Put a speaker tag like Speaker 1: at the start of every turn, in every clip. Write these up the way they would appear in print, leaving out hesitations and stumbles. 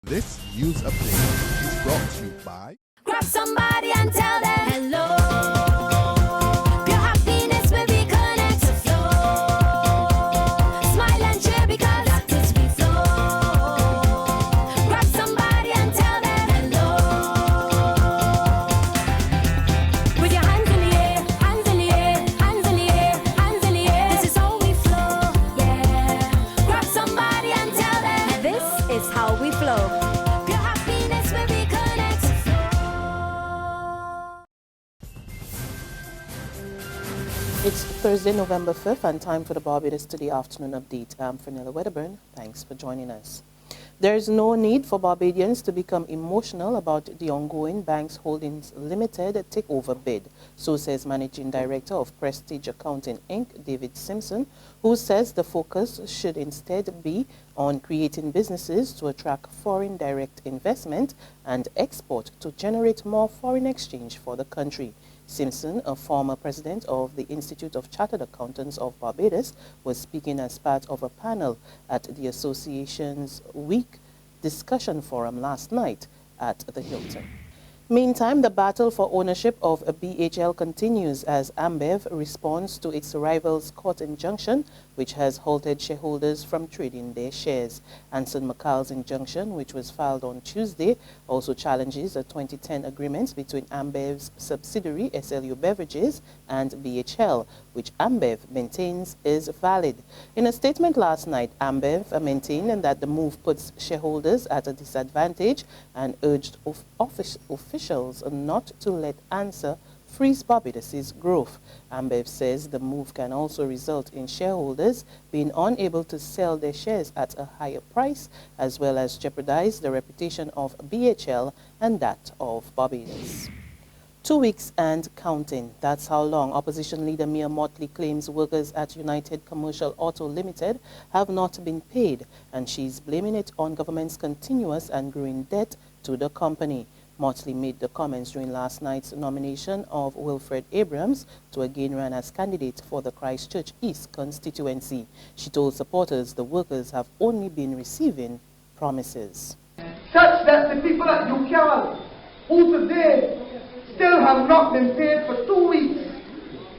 Speaker 1: This news update is brought to you by...
Speaker 2: Grab somebody and tell them hello. Pure happiness will be connect to flow. Smile and cheer because that is we flow. Grab somebody and tell them hello. With your hands in the air, hands in the air, hands in the air, hands in the air. This is how we flow, yeah. Grab somebody and tell them this is how we flow. Pure happiness will be connect to flow.
Speaker 3: It's Thursday, November 5th, and time for the Barbados Today Afternoon Update. I'm Fernella Wedderburn. Thanks for joining us. There is no need for Barbadians to become emotional about the ongoing Banks Holdings Limited takeover bid. So says Managing Director of Prestige Accounting Inc., David Simpson, who says the focus should instead be on creating businesses to attract foreign direct investment and export to generate more foreign exchange for the country. Simpson, a former president of the Institute of Chartered Accountants of Barbados, was speaking as part of a panel at the association's week discussion forum last night at the Hilton. Meantime, the battle for ownership of a BHL continues as AMBEV responds to its rival's court injunction, which has halted shareholders from trading their shares. Ansa McAL's injunction, which was filed on Tuesday, also challenges a 2010 agreement between AMBEV's subsidiary SLU Beverages and BHL, which AMBEV maintains is valid. In a statement last night, AMBEV maintained that the move puts shareholders at a disadvantage and urged officials not to let Ansa freeze Barbados's growth. AMBEV says the move can also result in shareholders being unable to sell their shares at a higher price, as well as jeopardize the reputation of BHL and that of Barbados. 2 weeks and counting. That's how long opposition leader Mia Motley claims workers at United Commercial Auto Limited have not been paid, and she's blaming it on government's continuous and growing debt to the company. Motley made the comments during last night's nomination of Wilfred Abrams to again run as candidate for the Christchurch East constituency. She told supporters the workers have only been receiving promises.
Speaker 4: Such that the people at UCAL, who today still have not been paid for 2 weeks,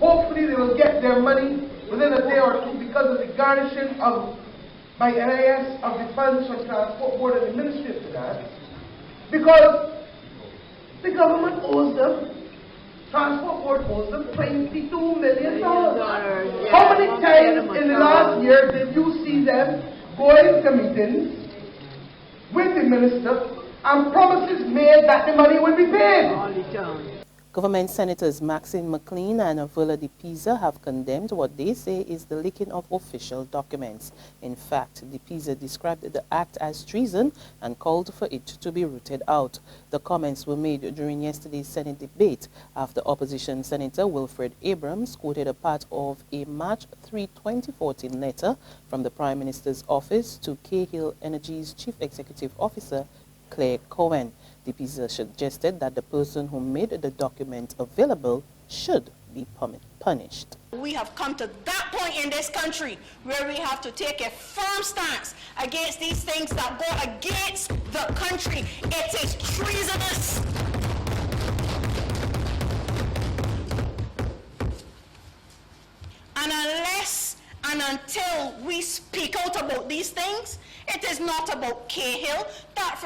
Speaker 4: hopefully they will get their money within a day or two because of the garnishing of by NIS of the funds from Transport Board and the Ministry of Finance, because the government owes them, Transport Board owes them $22 million. How many times in the last year did you see them going to meetings with the minister and promises made that the money will be paid?
Speaker 5: All the time.
Speaker 3: Government Senators Maxine McLean and Avila de Pisa have condemned what they say is the leaking of official documents. In fact, de Pisa described the act as treason and called for it to be rooted out. The comments were made during yesterday's Senate debate after opposition Senator Wilfred Abrams quoted a part of a March 3, 2014 letter from the Prime Minister's office to Cahill Energy's Chief Executive Officer, Claire Cohen. De Pisa suggested that the person who made the document available should be punished.
Speaker 6: We have come to that point in this country where we have to take a firm stance against these things that go against the country. It is treasonous. And unless and until we speak out about these things, it is not about Cahill. That,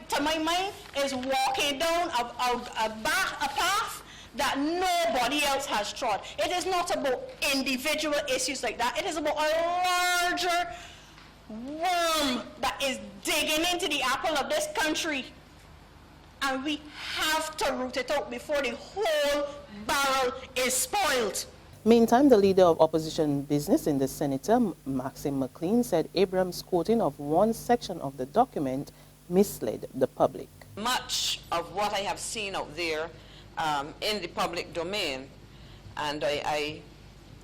Speaker 6: to my mind, is walking down a path that nobody else has trod. It is not about individual issues like that. It is about a larger worm that is digging into the apple of this country. And we have to root it out before the whole barrel is spoiled.
Speaker 3: Meantime, the leader of opposition business in the Senator, Maxine McLean, said Abrams' quoting of one section of the document misled the public.
Speaker 5: Much of what I have seen out there in the public domain, and I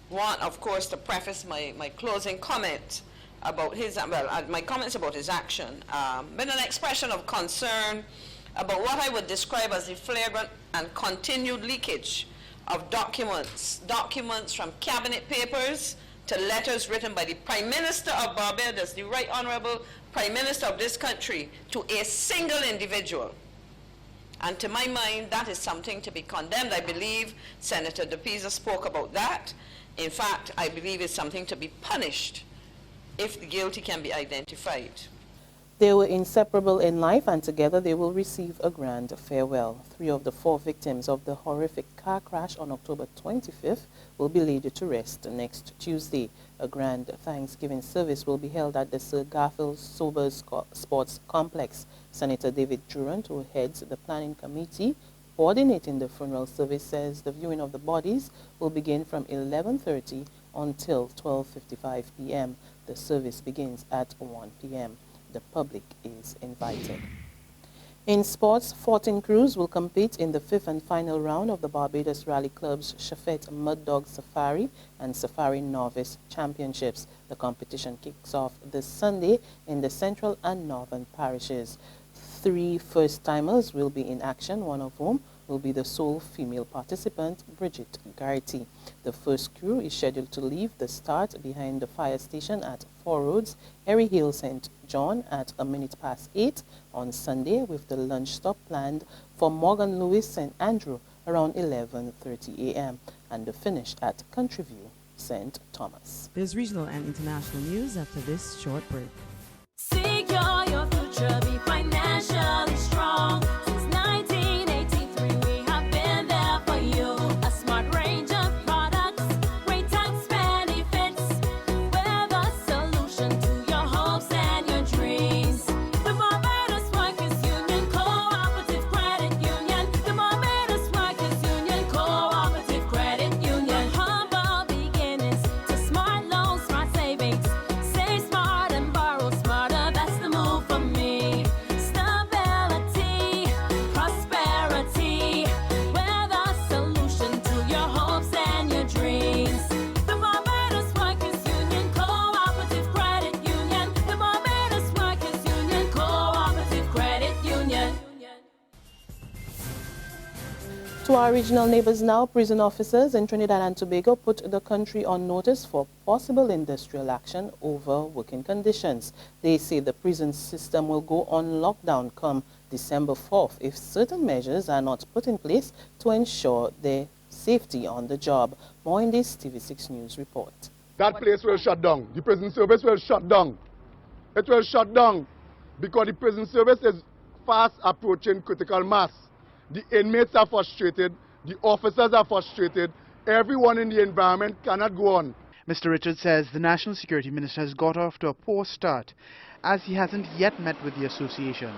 Speaker 5: want, of course, to preface my closing comment about my comments about his action, been an expression of concern about what I would describe as the flagrant and continued leakage of documents from cabinet papers to letters written by the Prime Minister of Barbados, the Right Honorable Prime Minister of this country to a single individual. And to my mind, that is something to be condemned. I believe Senator DePisa spoke about that. In fact, I believe it's something to be punished if the guilty can be identified.
Speaker 3: They were inseparable in life, and together they will receive a grand farewell. 3 of the 4 victims of the horrific car crash on October 25th will be laid to rest next Tuesday. A grand Thanksgiving service will be held at the Sir Garfield Sobers Sports Complex. Senator David Durant, who heads the planning committee coordinating the funeral service, says the viewing of the bodies will begin from 11:30 until 12:55 p.m. The service begins at 1 p.m. The public is invited. In sports, 14 crews will compete in the 5th and final round of the Barbados Rally Club's Shafet Mud Dog Safari and Safari Novice Championships. The competition kicks off this Sunday in the central and northern parishes. 3 first-timers will be in action, one of whom will be the sole female participant, Bridget Garrity. The first crew is scheduled to leave the start behind the fire station at 4 Roads, Erie Hill, St. John at 8:01 on Sunday, with the lunch stop planned for Morgan Lewis, St. Andrew around 11:30 a.m. and the finish at Countryview, St. Thomas.
Speaker 7: There's regional and international news after this short break.
Speaker 2: Secure your future, be financially strong. Since 1983, we have been there for you. A smart range of products, great tax benefits. We're the solution to your hopes and your dreams. The Barbados Workers Union Cooperative Credit Union. The Barbados Workers Union Cooperative Credit Union. Humble beginnings to smart loans, smart savings. Save smart and borrow smarter. That's the move for me. Stability, prosperity. We're the solution to your hopes and your dreams. The Barbados Workers Union Cooperative Credit Union. The Barbados Workers Union Cooperative Credit Union.
Speaker 3: To our regional neighbors now, prison officers in Trinidad and Tobago put the country on notice for possible industrial action over working conditions. They say the prison system will go on lockdown come December 4th if certain measures are not put in place to ensure their safety on the job. More in this TV6 News report.
Speaker 8: That place will shut down. The prison service will shut down. It will shut down because the prison service is fast approaching critical mass. The inmates are frustrated, the officers are frustrated, everyone in the environment cannot go on.
Speaker 9: Mr. Richards says the National Security Minister has got off to a poor start as he hasn't yet met with the association.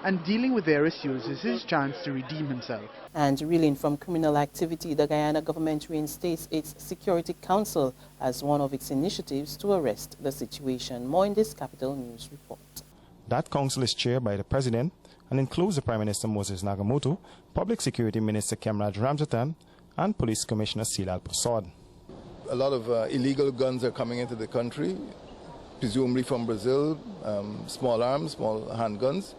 Speaker 9: And dealing with their issues is his chance to redeem himself.
Speaker 3: And reeling from criminal activity, the Guyana government reinstates its Security Council as one of its initiatives to arrest the situation. More in this Capital News report.
Speaker 10: That council is chaired by the President and includes the Prime Minister Moses Nagamoto, Public Security Minister Kemraj Ramjatan, and Police Commissioner Silal Prasad.
Speaker 11: A lot of illegal guns are coming into the country, presumably from Brazil, small arms, small handguns.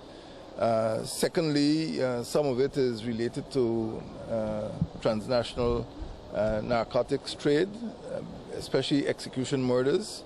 Speaker 11: Secondly, some of it is related to transnational narcotics trade, especially execution murders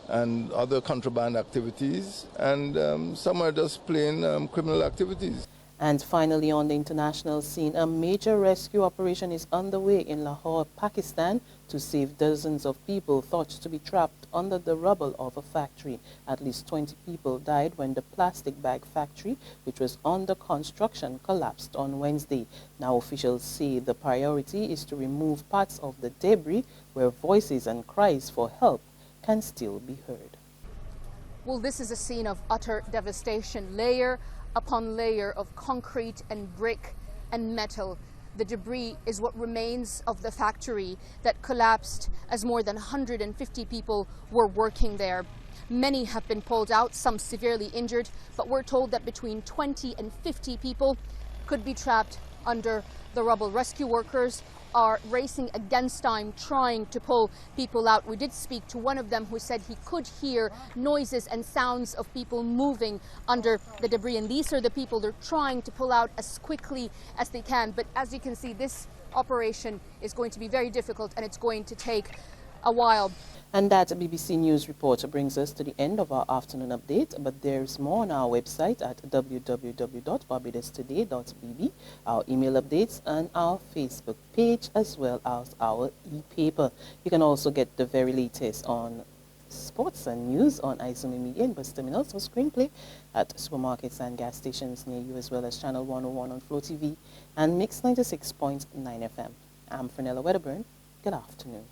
Speaker 11: and other contraband activities, and some are just plain criminal activities.
Speaker 3: And finally, on the international scene, a major rescue operation is underway in Lahore, Pakistan, to save dozens of people thought to be trapped under the rubble of a factory. At least 20 people died when the plastic bag factory, which was under construction, collapsed on Wednesday. Now officials say the priority is to remove parts of the debris where voices and cries for help can still be heard.
Speaker 12: Well, this is a scene of utter devastation, layer upon layer of concrete and brick and metal. The debris is what remains of the factory that collapsed as more than 150 people were working there. Many have been pulled out, some severely injured, but we're told that between 20 and 50 people could be trapped under the rubble. Rescue workers are racing against time, trying to pull people out. We did speak to one of them who said he could hear noises and sounds of people moving under the debris. And these are the people they're trying to pull out as quickly as they can. But as you can see, this operation is going to be very difficult, and it's going to take a while.
Speaker 3: And that BBC News report brings us to the end of our afternoon update, but there's more on our website at www.barbadostoday.bb, our email updates, and our Facebook page, as well as our e-paper. You can also get the very latest on sports and news on Izumi Media and bus terminals for screenplay at supermarkets and gas stations near you, as well as Channel 101 on Flow TV and Mix 96.9 FM. I'm Fernella Wedderburn. Good afternoon.